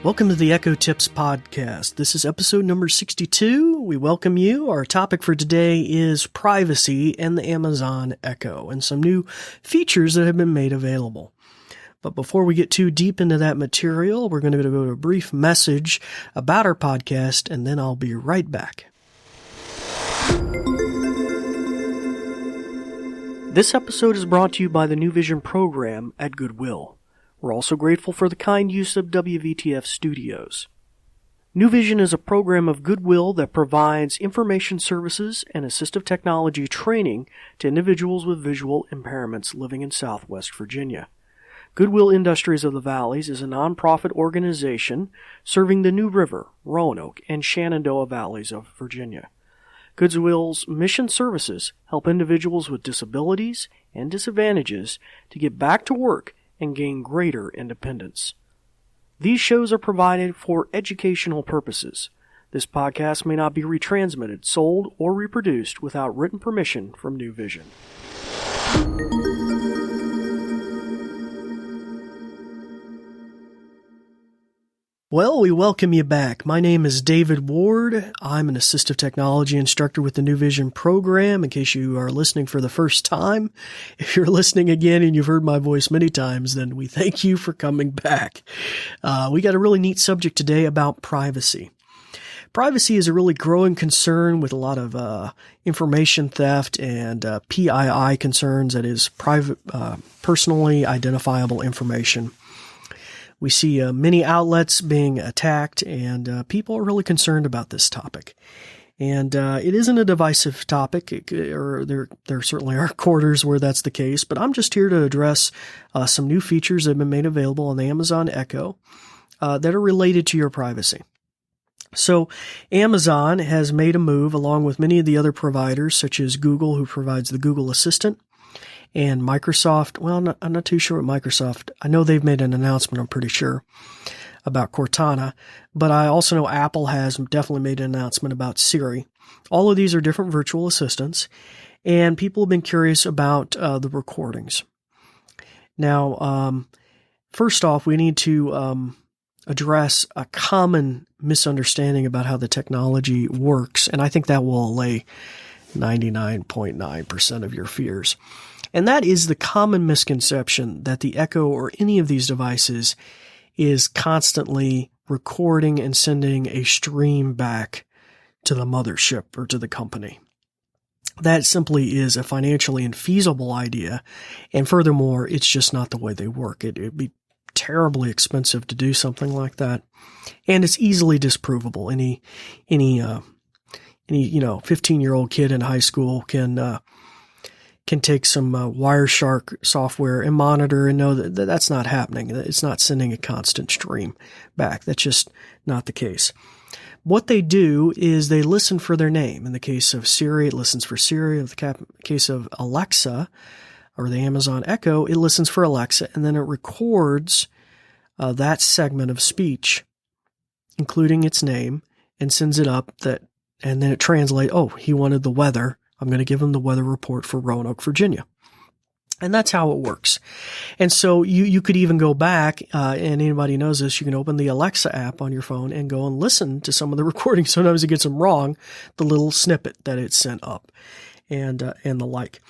Welcome to the Echo Tips Podcast. This is episode number 62. We welcome you. Our topic for today is privacy and the Amazon Echo and some new features that have been made available. But before we get too deep into that material, we're going to go to a brief message about our podcast, and then I'll be right back. This episode is brought to you by the New Vision program at Goodwill. We're also grateful for the kind use of WVTF Studios. New Vision is a program of Goodwill that provides information services and assistive technology training to individuals with visual impairments living in Southwest Virginia. Goodwill Industries of the Valleys is a nonprofit organization serving the New River, Roanoke, and Shenandoah Valleys of Virginia. Goodwill's mission services help individuals with disabilities and disadvantages to get back to work and gain greater independence. These shows are provided for educational purposes. This podcast may not be retransmitted, sold, or reproduced without written permission from New Vision. Well, we welcome you back. My name is David Ward. I'm an assistive technology instructor with the New Vision program, in case you are listening for the first time. If you're listening again and you've heard my voice many times, then we thank you for coming back. We got a really neat subject today about privacy. Privacy is a really growing concern with a lot of information theft and PII concerns, that is, private, personally identifiable information. We see many outlets being attacked, and people are really concerned about this topic. And it isn't a divisive topic, or there certainly are quarters where that's the case, but I'm just here to address some new features that have been made available on the Amazon Echo that are related to your privacy. So Amazon has made a move, along with many of the other providers, such as Google, who provides the Google Assistant, and Microsoft. Well, I'm not too sure what Microsoft. I know they've made an announcement, I'm pretty sure, about Cortana. But I also know Apple has definitely made an announcement about Siri. All of these are different virtual assistants, and people have been curious about the recordings. Now, first off, we need to address a common misunderstanding about how the technology works, and I think that will allay 99.9% of your fears. And that is the common misconception that the Echo or any of these devices is constantly recording and sending a stream back to the mothership or to the company. That simply is a financially infeasible idea. And furthermore, it's just not the way they work. It'd be terribly expensive to do something like that. And it's easily disprovable. Any 15-year-old kid in high school can take some Wireshark software and monitor and know that that's not happening. It's not sending a constant stream back. That's just not the case. What they do is they listen for their name. In the case of Siri, it listens for Siri. In the case of Alexa or the Amazon Echo, it listens for Alexa, and then it records that segment of speech, including its name, and sends it up, and then it translates, oh, he wanted the weather. I'm going to give him the weather report for Roanoke, Virginia. And that's how it works. And so you could even go back, and anybody knows this, you can open the Alexa app on your phone and go and listen to some of the recordings. Sometimes it gets them wrong, the little snippet that it sent up and the like.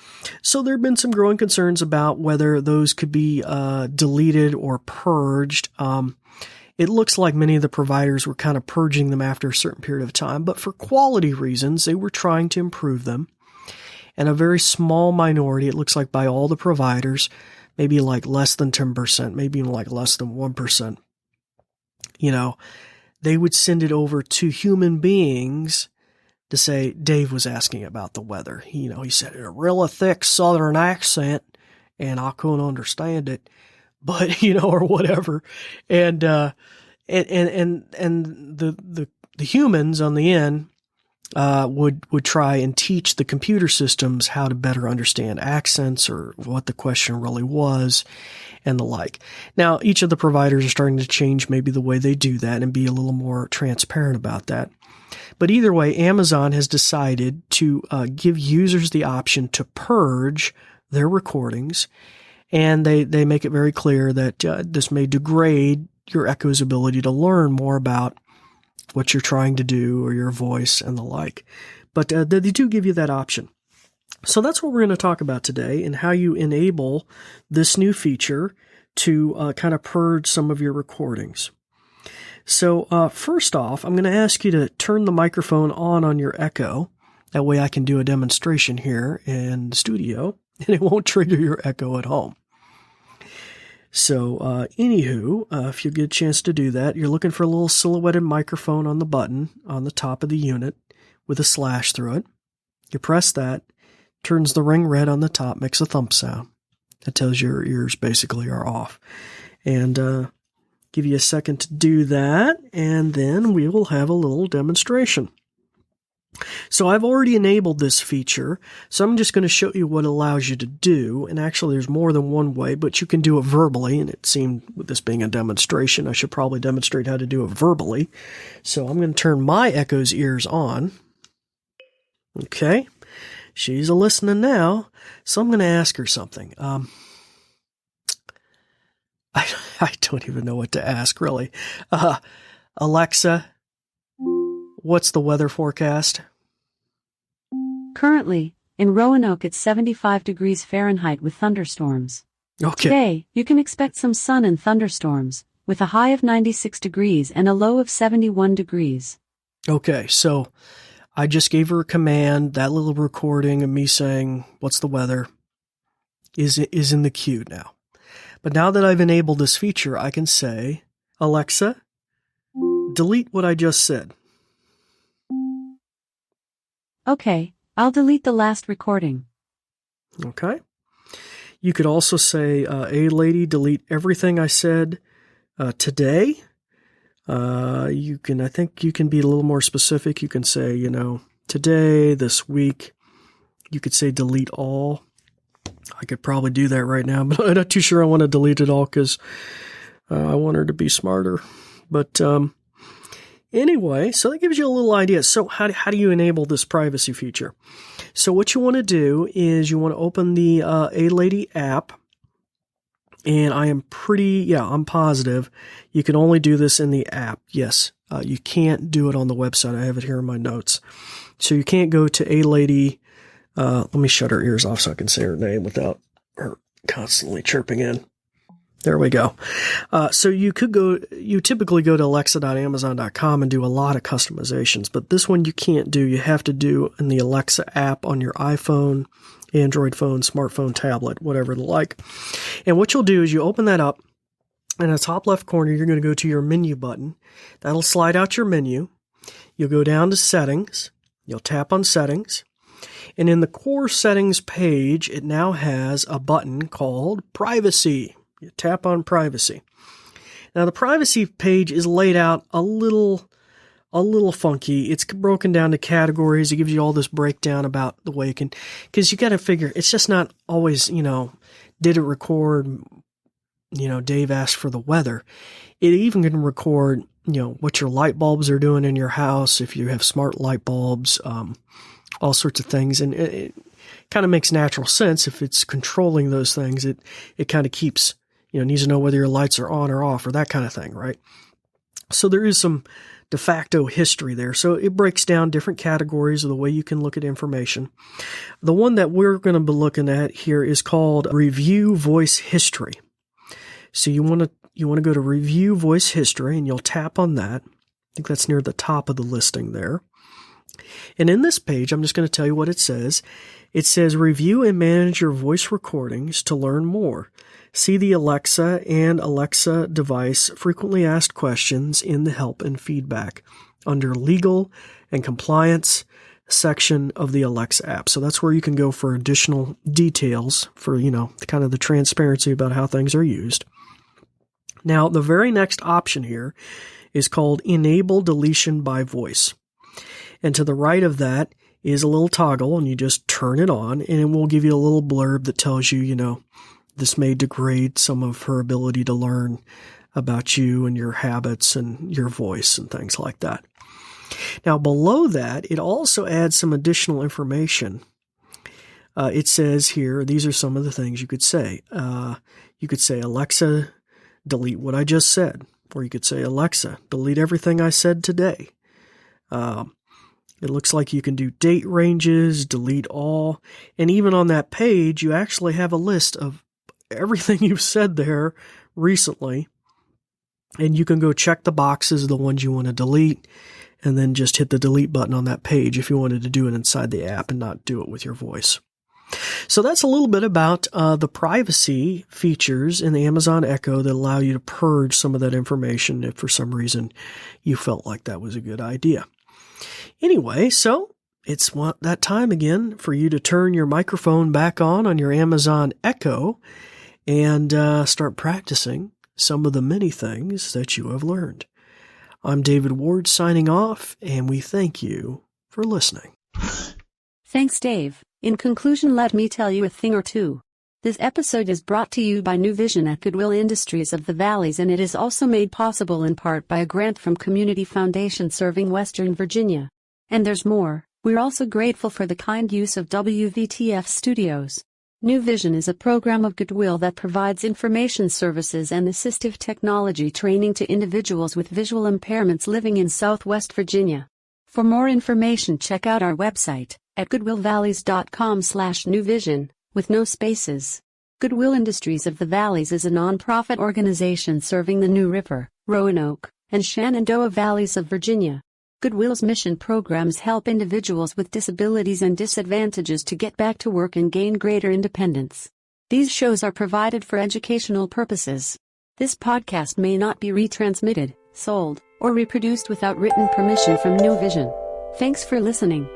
So there have been some growing concerns about whether those could be deleted or purged. It looks like many of the providers were kind of purging them after a certain period of time, but for quality reasons, they were trying to improve them. And a very small minority, it looks like by all the providers, maybe like less than 10%, maybe even like less than 1%, they would send it over to human beings to say, Dave was asking about the weather. He said it in a really thick Southern accent, and I couldn't understand it, but, or whatever. And the humans on the end, would try and teach the computer systems how to better understand accents or what the question really was and the like. Now, each of the providers are starting to change maybe the way they do that and be a little more transparent about that. But either way, Amazon has decided to give users the option to purge their recordings, and they make it very clear that this may degrade your Echo's ability to learn more about what you're trying to do or your voice and the like. But they do give you that option. So that's what we're going to talk about today, and how you enable this new feature to kind of purge some of your recordings. So first off, I'm going to ask you to turn the microphone on your Echo. That way I can do a demonstration here in the studio, and it won't trigger your Echo at home. So anywho, if you get a chance to do that, you're looking for a little silhouetted microphone on the button on the top of the unit with a slash through it. You press that, turns the ring red on the top, makes a thump sound. That tells you your ears basically are off. And give you a second to do that, and then we will have a little demonstration. So I've already enabled this feature, so I'm just going to show you what it allows you to do. And actually, there's more than one way, but you can do it verbally. And it seemed, with this being a demonstration, I should probably demonstrate how to do it verbally. So I'm going to turn my Echo's ears on. Okay, she's listening now, so I'm going to ask her something. I don't even know what to ask, really. Alexa, what's the weather forecast? Currently, in Roanoke it's 75 degrees Fahrenheit with thunderstorms. Okay. Today, you can expect some sun and thunderstorms, with a high of 96 degrees and a low of 71 degrees. Okay, so I just gave her a command. That little recording of me saying, what's the weather, is in the queue now. But now that I've enabled this feature, I can say, Alexa, delete what I just said. Okay, I'll delete the last recording. Okay. You could also say, hey lady, delete everything I said today. I think you can be a little more specific. You can say, today, this week. You could say delete all. I could probably do that right now, but I'm not too sure I want to delete it all because I want her to be smarter. But anyway, so that gives you a little idea. So how do you enable this privacy feature? So what you want to do is you want to open the A-Lady app. And I'm positive you can only do this in the app. Yes, you can't do it on the website. I have it here in my notes. So you can't go to A-Lady. Let me shut her ears off so I can say her name without her constantly chirping in. There we go. So you typically go to alexa.amazon.com and do a lot of customizations, but this one you can't do. You have to do in the Alexa app on your iPhone, Android phone, smartphone, tablet, whatever the like. And what you'll do is you open that up, and in the top left corner, you're going to go to your menu button. That'll slide out your menu. You'll go down to settings. You'll tap on settings. And in the core settings page, it now has a button called privacy. You tap on privacy. Now the privacy page is laid out a little funky. It's broken down to categories. It gives you all this breakdown about the way you can, because you got to figure it's just not always, did it record, Dave asked for the weather. It even can record, what your light bulbs are doing in your house, if you have smart light bulbs, all sorts of things. And it kind of makes natural sense if it's controlling those things. It kind of keeps, needs to know whether your lights are on or off or that kind of thing, right? So there is some de facto history there. So it breaks down different categories of the way you can look at information. The one that we're going to be looking at here is called Review Voice History. So you want to go to Review Voice History, and you'll tap on that. I think that's near the top of the listing there. And in this page, I'm just going to tell you what it says. It says, review and manage your voice recordings to learn more. See the Alexa and Alexa device frequently asked questions in the help and feedback under legal and compliance section of the Alexa app. So that's where you can go for additional details for, kind of the transparency about how things are used. Now, the very next option here is called Enable Deletion by Voice. And to the right of that is a little toggle, and you just turn it on, and it will give you a little blurb that tells you, this may degrade some of her ability to learn about you and your habits and your voice and things like that. Now, below that, it also adds some additional information. It says here, these are some of the things you could say. You could say, Alexa, delete what I just said. Or you could say, Alexa, delete everything I said today. It looks like you can do date ranges, delete all, and even on that page, you actually have a list of everything you've said there recently, and you can go check the boxes, the ones you want to delete, and then just hit the delete button on that page if you wanted to do it inside the app and not do it with your voice. So that's a little bit about the privacy features in the Amazon Echo that allow you to purge some of that information if for some reason you felt like that was a good idea. Anyway, so it's that time again for you to turn your microphone back on your Amazon Echo and start practicing some of the many things that you have learned. I'm David Ward signing off, and we thank you for listening. Thanks, Dave. In conclusion, let me tell you a thing or two. This episode is brought to you by New Vision at Goodwill Industries of the Valleys, and it is also made possible in part by a grant from Community Foundation serving Western Virginia. And there's more. We're also grateful for the kind use of WVTF Studios. New Vision is a program of Goodwill that provides information services and assistive technology training to individuals with visual impairments living in Southwest Virginia. For more information, check out our website at goodwillvalleys.com/newvision, with no spaces. Goodwill Industries of the Valleys is a nonprofit organization serving the New River, Roanoke, and Shenandoah Valleys of Virginia. Goodwill's mission programs help individuals with disabilities and disadvantages to get back to work and gain greater independence. These shows are provided for educational purposes. This podcast may not be retransmitted, sold, or reproduced without written permission from New Vision. Thanks for listening.